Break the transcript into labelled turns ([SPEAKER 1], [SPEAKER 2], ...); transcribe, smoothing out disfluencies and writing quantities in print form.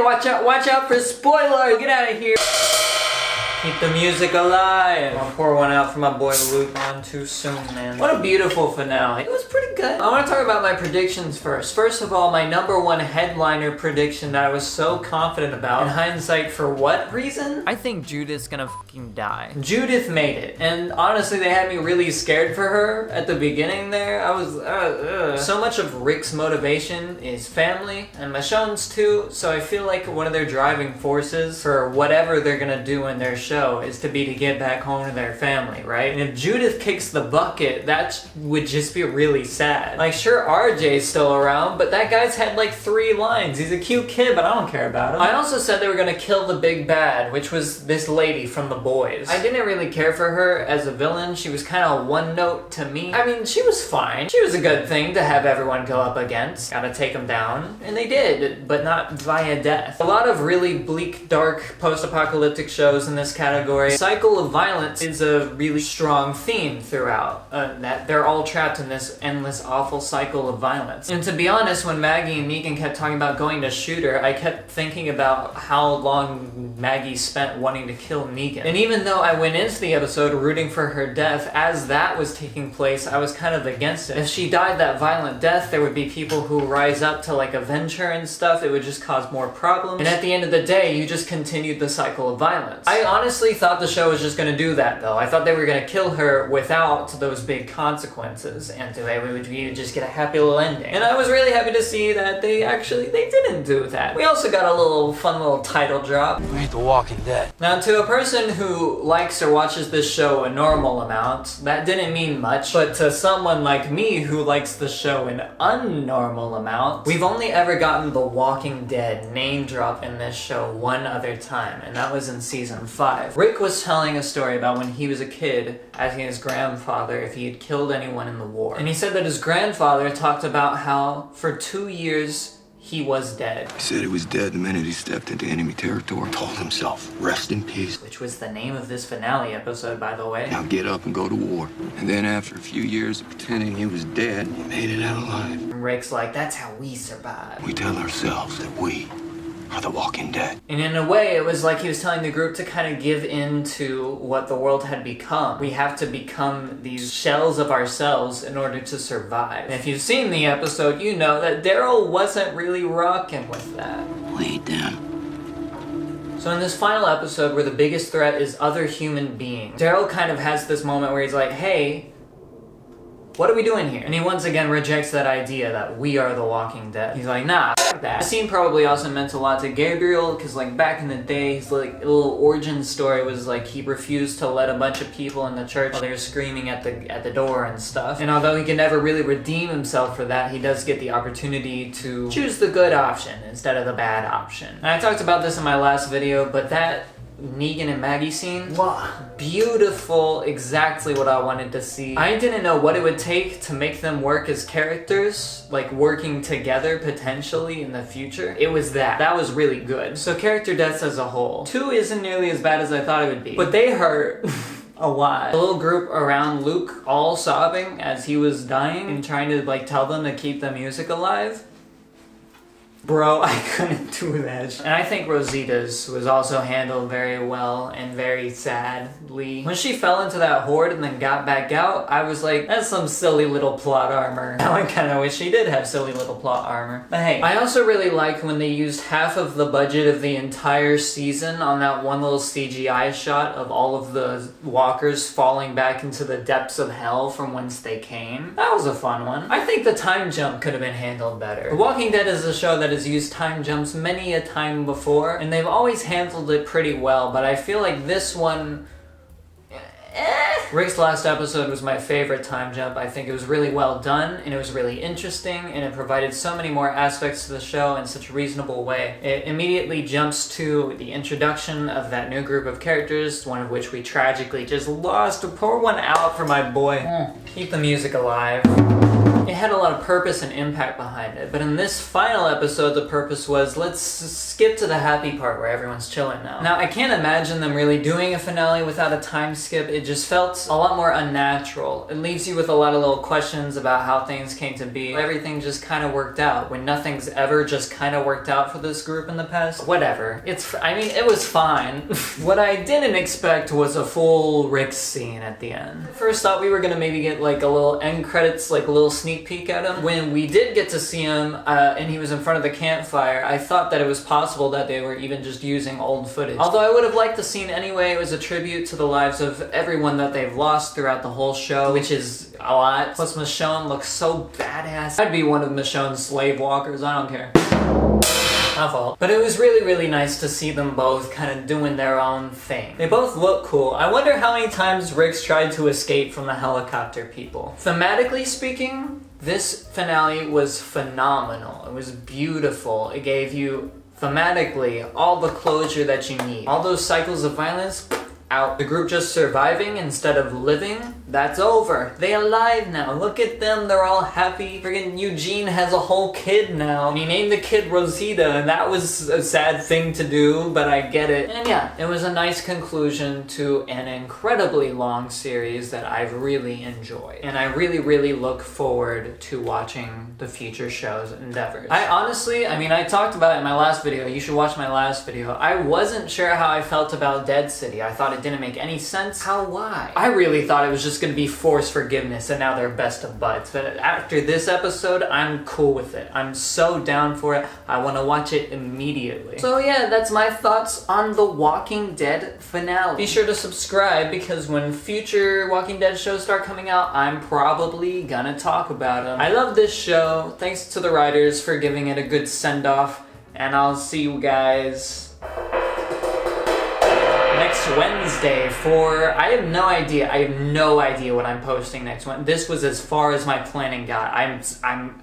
[SPEAKER 1] watch out for spoilers! Get out of here! Keep the music alive. I'll pour one out for my boy Luke. On too soon, man. What a beautiful finale. It was pretty good. I want to talk about my predictions first. First of all, my number one headliner prediction that I was so confident about. In hindsight, for what reason? I think Judith's gonna fucking die. Judith made it. And honestly, they had me really scared for her at the beginning there. I was, So much of Rick's motivation is family, and Michonne's too, so I feel like one of their driving forces for whatever they're gonna do in their show is to get back home to their family, right? And if Judith kicks the bucket, that would just be really sad. Like, sure, RJ's still around, but that guy's had like 3 lines. He's a cute kid, but I don't care about him. I also said they were gonna kill the big bad, which was this lady from The Boys. I didn't really care for her as a villain. She was kind of one note to me. I mean, she was fine. She was a good thing to have everyone go up against. Gotta take them down. And they did, but not via death. A lot of really bleak, dark, post-apocalyptic shows in this category. Cycle of violence is a really strong theme throughout, that they're all trapped in this endless awful cycle of violence. And to be honest, when Maggie and Negan kept talking about going to shoot her, I kept thinking about how long Maggie spent wanting to kill Negan. And even though I went into the episode rooting for her death, as that was taking place, I was kind of against it. If she died that violent death, there would be people who rise up to like avenge her and stuff. It would just cause more problems. And at the end of the day, you just continued the cycle of violence. I honestly thought the show was just gonna do that though. I thought they were gonna kill her without those big consequences, and we would just get a happy little ending. And I was really happy to see that they didn't do that. We also got a fun little title drop.
[SPEAKER 2] We ain't The Walking Dead.
[SPEAKER 1] Now, to a person who likes or watches this show a normal amount, that didn't mean much, but to someone like me who likes the show an unnormal amount, we've only ever gotten The Walking Dead name drop in this show one other time, and that was in season 5. Rick was telling a story about when he was a kid, asking his grandfather if he had killed anyone in the war. And he said that his grandfather talked about how for 2 years he was dead.
[SPEAKER 3] He said he was dead the minute he stepped into enemy territory. Told himself, rest in peace.
[SPEAKER 1] Which was the name of this finale episode, by the way.
[SPEAKER 3] Now get up and go to war. And then after a few years of pretending he was dead, he made it out alive.
[SPEAKER 1] And Rick's like, that's how we survive.
[SPEAKER 3] We tell ourselves that we are the Walking Dead.
[SPEAKER 1] And in a way, it was like he was telling the group to kind of give in to what the world had become. We have to become these shells of ourselves in order to survive. And if you've seen the episode, you know that Daryl wasn't really rocking with that.
[SPEAKER 3] Lead them.
[SPEAKER 1] So in this final episode, where the biggest threat is other human beings, Daryl kind of has this moment where he's like, hey, what are we doing here? And he once again rejects that idea that we are the Walking Dead. He's like, nah, f*** that. The scene probably also meant a lot to Gabriel, because like back in the day, his like little origin story was like he refused to let a bunch of people in the church while they were screaming at the door and stuff. And although he can never really redeem himself for that, he does get the opportunity to choose the good option instead of the bad option. And I talked about this in my last video, but that Negan and Maggie scene, wow, beautiful, exactly what I wanted to see. I didn't know what it would take to make them work as characters, like working together potentially in the future. It was that was really good. So character deaths as a whole, 2 isn't nearly as bad as I thought it would be, but they hurt a lot. The little group around Luke all sobbing as he was dying and trying to like tell them to keep the music alive. Bro, I couldn't do that. And I think Rosita's was also handled very well and very sadly. When she fell into that horde and then got back out, I was like, that's some silly little plot armor. Now I kind of wish she did have silly little plot armor. But hey, I also really like when they used half of the budget of the entire season on that one little CGI shot of all of the walkers falling back into the depths of hell from whence they came. That was a fun one. I think the time jump could have been handled better. The Walking Dead is a show that has used time jumps many a time before, and they've always handled it pretty well, but I feel like this one, Rick's last episode was my favorite time jump. I think it was really well done, and it was really interesting, and it provided so many more aspects to the show in such a reasonable way. It immediately jumps to the introduction of that new group of characters, one of which we tragically just lost. To pour one out for my boy. Keep the music alive. It had a lot of purpose and impact behind it. But in this final episode, the purpose was, let's skip to the happy part where everyone's chilling now. Now, I can't imagine them really doing a finale without a time skip. It just felt a lot more unnatural. It leaves you with a lot of little questions about how things came to be. Everything just kind of worked out when nothing's ever just kind of worked out for this group in the past. Whatever. It was fine. What I didn't expect was a full Rick scene at the end. First thought we were gonna maybe get like a little end credits, like a little sneak peek at him. When we did get to see him and he was in front of the campfire, I thought that it was possible that they were even just using old footage. Although I would have liked the scene anyway. It was a tribute to the lives of everyone that they've lost throughout the whole show, which is a lot. Plus Michonne looks so badass. I'd be one of Michonne's slave walkers, I don't care. My fault. But it was really, really nice to see them both kind of doing their own thing. They both look cool. I wonder how many times Rick's tried to escape from the helicopter people. Thematically speaking, this finale was phenomenal. It was beautiful. It gave you, thematically, all the closure that you need. All those cycles of violence, out. The group just surviving instead of living, that's over. They alive now. Look at them, they're all happy. Friggin' Eugene has a whole kid now. And he named the kid Rosita, and that was a sad thing to do, but I get it. And yeah, it was a nice conclusion to an incredibly long series that I've really enjoyed. And I really, really look forward to watching the future show's endeavors. I honestly, I talked about it in my last video. You should watch my last video. I wasn't sure how I felt about Dead City. I thought it didn't make any sense. Why? I really thought it was just gonna be forced forgiveness and now they're best of buds. But after this episode, I'm cool with it. I'm so down for it. I want to watch it immediately. So yeah, that's my thoughts on the Walking Dead finale. Be sure to subscribe because when future Walking Dead shows start coming out, I'm probably gonna talk about them. I love this show. Thanks to the writers for giving it a good send-off. And I'll see you guys next Wednesday for, I have no idea what I'm posting next one. This was as far as my planning got. I'm